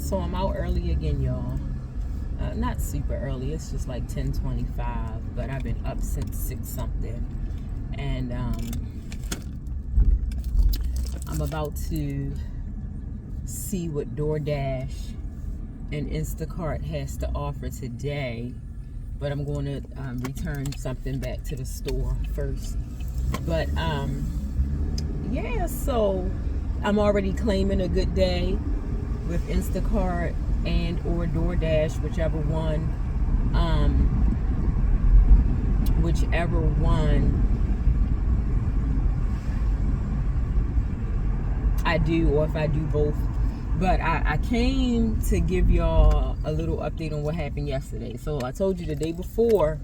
So I'm out early again, y'all. Not super early. It's just like 10:25, but I've been up since 6 something. And I'm about to see what DoorDash and Instacart has to offer today. But I'm going to return something back to the store first. But yeah, so I'm already claiming a good day with Instacart and or DoorDash, whichever one I do, or if I do both. But I came to give y'all a little update on what happened yesterday. So I told you the day before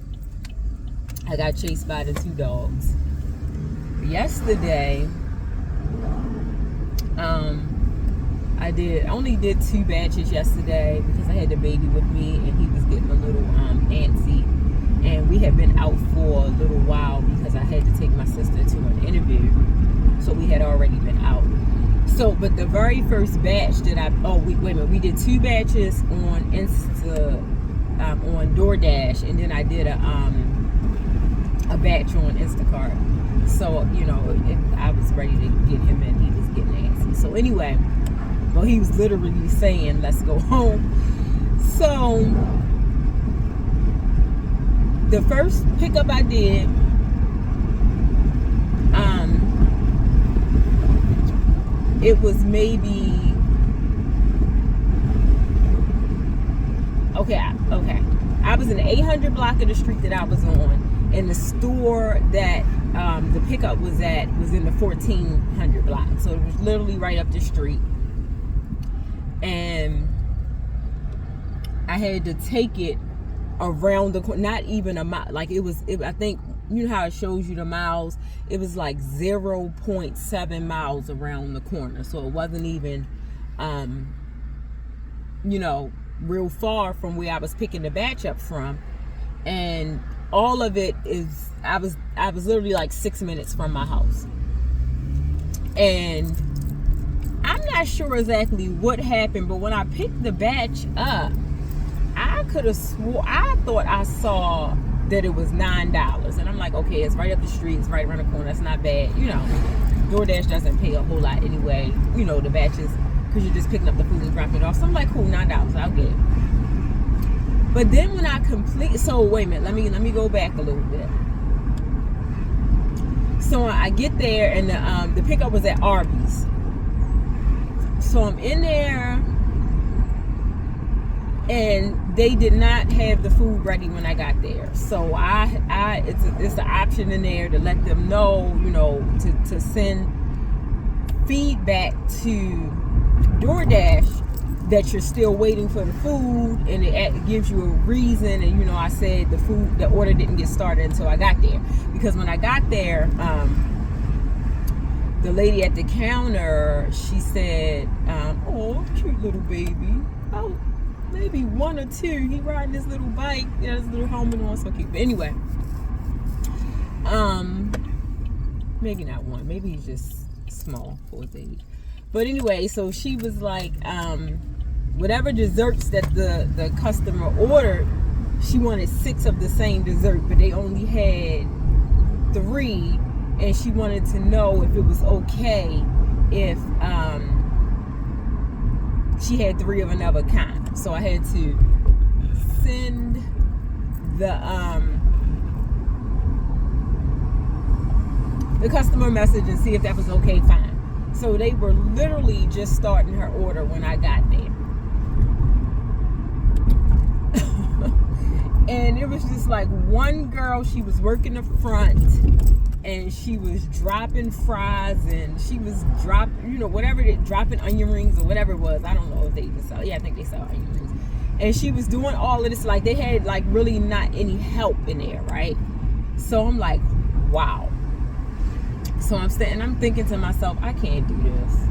I got chased by the 2 dogs. Yesterday, I only did 2 batches yesterday because I had the baby with me and he was getting a little antsy, and we had been out for a little while because I had to take my sister to an interview, so we had already been out. So, but the very first batch that we did 2 batches on on DoorDash, and then I did a batch on Instacart. So, I was ready to get him in. He was getting antsy. So anyway, well, he was literally saying, let's go home. So the first pickup I did, it was maybe, okay. I was in the 800 block of the street that I was on, and the store that the pickup was at was in the 1400 block. So it was literally right up the street. And I had to take it around the corner, not even a mile. Like I think, you know how it shows you the miles? It was like 0.7 miles around the corner. So it wasn't even, real far from where I was picking the batch up from. And all of it is, I was literally like 6 minutes from my house. And I'm not sure exactly what happened, but when I picked the batch up, I thought I saw that it was $9. And I'm like, okay, it's right up the street, it's right around the corner, that's not bad. DoorDash doesn't pay a whole lot anyway, the batches, because you're just picking up the food and dropping it off. So I'm like, cool, $9, I'll get it. But then when I wait a minute, let me go back a little bit. So I get there, and the pickup was at Arby's. So I'm in there, and they did not have the food ready when I got there. So it's an option in there to let them know, to send feedback to DoorDash that you're still waiting for the food, and it gives you a reason. And I said the order didn't get started until I got there, because when I got there, the lady at the counter, she said, oh, cute little baby, oh, maybe 1 or 2. He riding his little bike, his little helmet on, so cute. But anyway, maybe not 1, maybe he's just small for his age. But anyway, so she was like, whatever desserts that the customer ordered, she wanted 6 of the same dessert, but they only had 3, and she wanted to know if it was okay if she had 3 of another kind. So I had to send the customer message and see if that was okay. Fine. So they were literally just starting her order when I got there. And it was just like one girl, she was working the front, and she was dropping fries, and she was dropping onion rings or whatever it was. I don't know if they even sell. Yeah, I think they sell onion rings. And she was doing all of this, like they had like really not any help in there, right? So I'm like, wow. So I'm thinking to myself, I can't do this.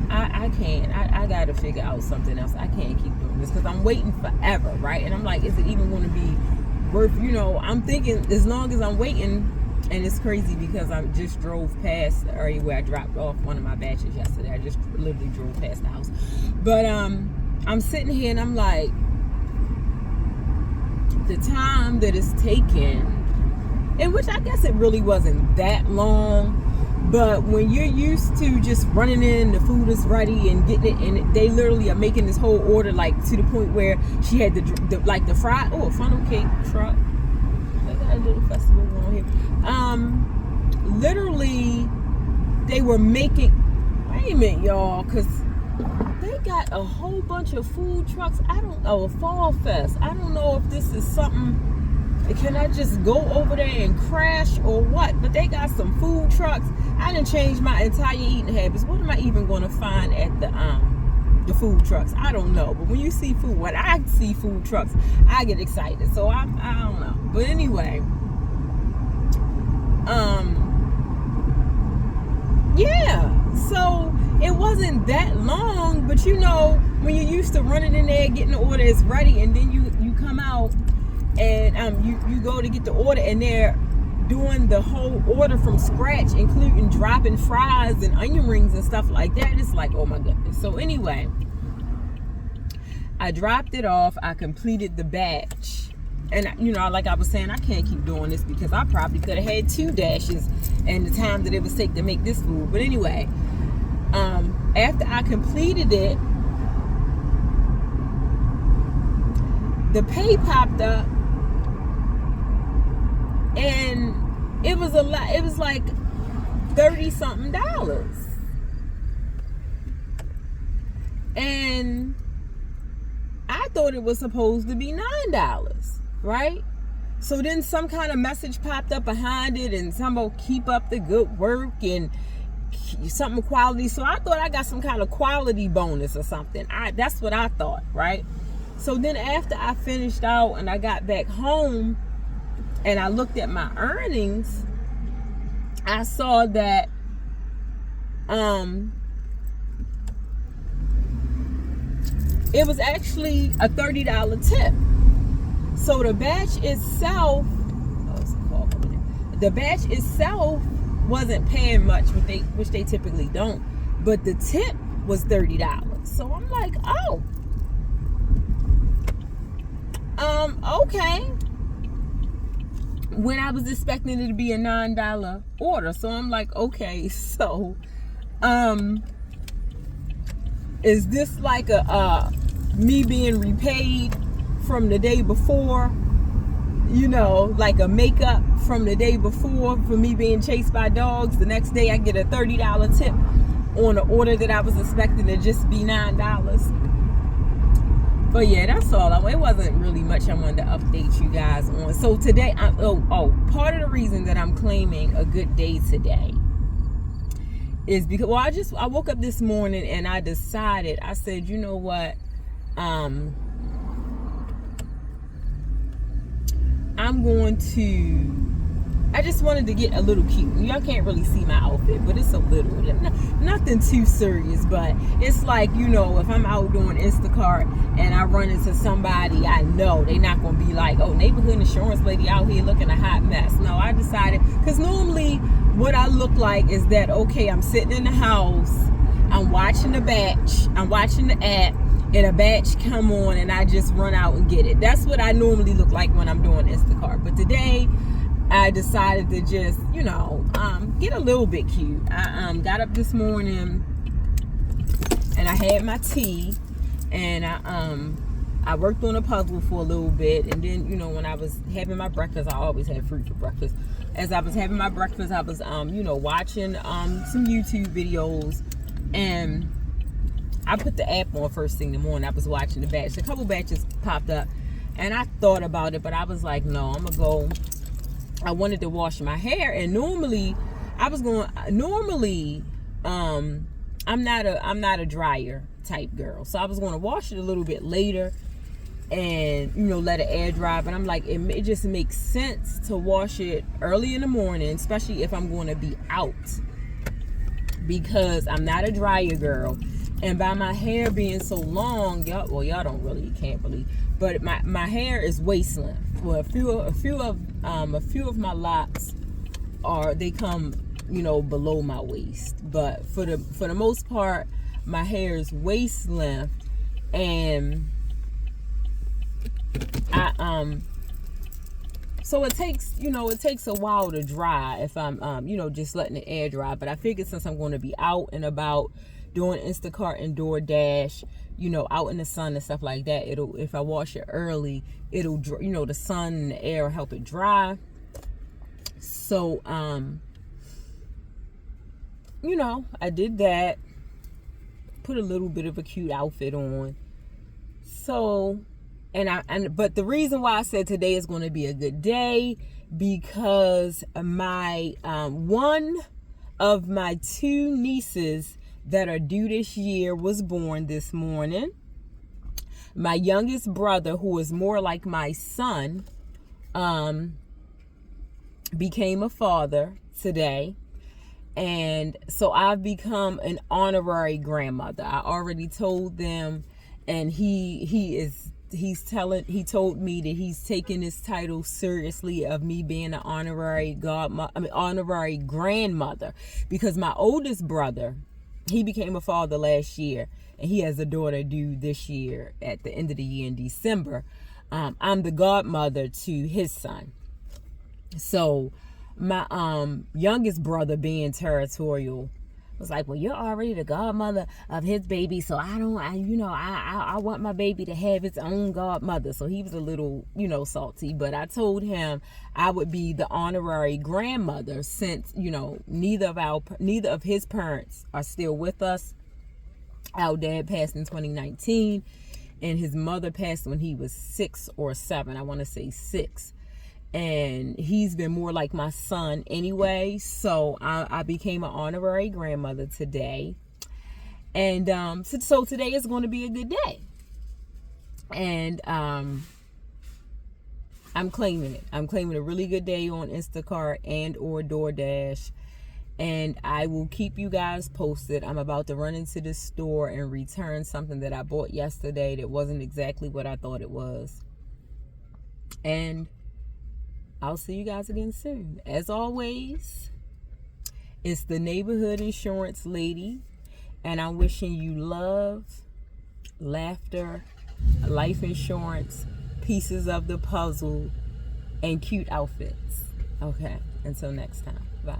I can't. I got to figure out something else. I can't keep doing this because I'm waiting forever, right? And I'm like, is it even going to be worth, I'm thinking as long as I'm waiting. And it's crazy because I just drove past the area where I dropped off one of my batches yesterday. I just literally drove past the house. But I'm sitting here and I'm like, the time that it's taken, in which I guess it really wasn't that long, but when you're used to just running in, the food is ready and getting it, and they literally are making this whole order, like to the point where she had the fried, a funnel cake truck. They got a little festival going on here. Literally, they were making, wait a minute, y'all, because they got a whole bunch of food trucks. I don't know, a fall fest. I don't know if this is something, can I just go over there and crash or what? But they got some food trucks. I done changed my entire eating habits. What am I even going to find at the food trucks? I don't know. But when you see food, when I see food trucks, I get excited. So I don't know. But anyway, yeah. So it wasn't that long, but you know, when you're used to running in there, getting the order, it's ready, and then you come out and you go to get the order, and they're doing the whole order from scratch, including dropping fries and onion rings and stuff like that. It's like, oh my goodness. So anyway, I dropped it off. I completed the batch, and you know, like I was saying, I can't keep doing this because I probably could have had 2 dashes and the time that it would take to make this food. But anyway, after I completed it, the pay popped up, and it was a lot. It was like $30-something, and I thought it was supposed to be $9, right? So then some kind of message popped up behind it, and some about keep up the good work and something quality. So I thought I got some kind of quality bonus or something. That's what I thought, right? So then after I finished out and I got back home and I looked at my earnings, I saw that it was actually a $30 tip. So the batch itself, wasn't paying much, which they typically don't, but the tip was $30. So I'm like, oh, okay. When I was expecting it to be a $9 order, so I'm like, okay, so is this like a me being repaid from the day before? You know, like a makeup from the day before for me being chased by dogs. The next day I get a $30 tip on an order that I was expecting to just be $9. But yeah, that's all. It wasn't really much I wanted to update you guys on. So today, part of the reason that I'm claiming a good day today is because, I woke up this morning and I decided, I said, you know what, I just wanted to get a little cute. Y'all can't really see my outfit, but it's a little, nothing too serious, but it's like, you know, if I'm out doing Instacart and I run into somebody I know, they're not going to be like, oh, neighborhood insurance lady out here looking a hot mess. No, I decided, because normally what I look like is that, okay, I'm sitting in the house, I'm watching the batch, I'm watching the app, and a batch come on and I just run out and get it. That's what I normally look like when I'm doing Instacart. But today I decided to just, you know, get a little bit cute. I got up this morning and I had my tea, and I worked on a puzzle for a little bit, and then, you know, when I was having my breakfast, I always have fruit for breakfast. As I was having my breakfast, I was you know, watching some YouTube videos, and I put the app on first thing in the morning. I was watching the batch. A couple batches popped up, and I thought about it, but I was like, no, I'm gonna go. I wanted to wash my hair, and normally I'm not a dryer type girl, so I was going to wash it a little bit later and, you know, let it air dry. But I'm like, it just makes sense to wash it early in the morning, especially if I'm going to be out, because I'm not a dryer girl. And by my hair being so long, y'all don't really, you can't believe, but my hair is waist length. Well, a few of my locks they come, you know, below my waist, but for the most part, my hair is waist length, And so it takes a while to dry if I'm just letting the air dry. But I figured since I'm going to be out and about doing Instacart and DoorDash, out in the sun and stuff like that, if I wash it early, it'll the sun and the air will help it dry. So I did that, put a little bit of a cute outfit on. So but the reason why I said today is going to be a good day, because my one of my two nieces that are due this year was born this morning. My youngest brother, who is more like my son, became a father today. And so I've become an honorary grandmother. I already told them, and he told me that he's taking this title seriously of me being an honorary grandmother, because my oldest brother, he became a father last year, and he has a daughter due this year at the end of the year in December. I'm the godmother to his son. So my youngest brother, being territorial, was like, well, you're already the godmother of his baby, so I want my baby to have its own godmother. So he was a little, salty, but I told him I would be the honorary grandmother, since, neither of his parents are still with us. Our dad passed in 2019, and his mother passed when he was 6 or 7. I want to say 6. And he's been more like my son anyway. So I became an honorary grandmother today. And so today is going to be a good day. And I'm claiming it. I'm claiming a really good day on Instacart and or DoorDash. And I will keep you guys posted. I'm about to run into the store and return something that I bought yesterday that wasn't exactly what I thought it was. And I'll see you guys again soon. As always, it's the neighborhood insurance lady, and I'm wishing you love, laughter, life insurance, pieces of the puzzle, and cute outfits. Okay, until next time. Bye.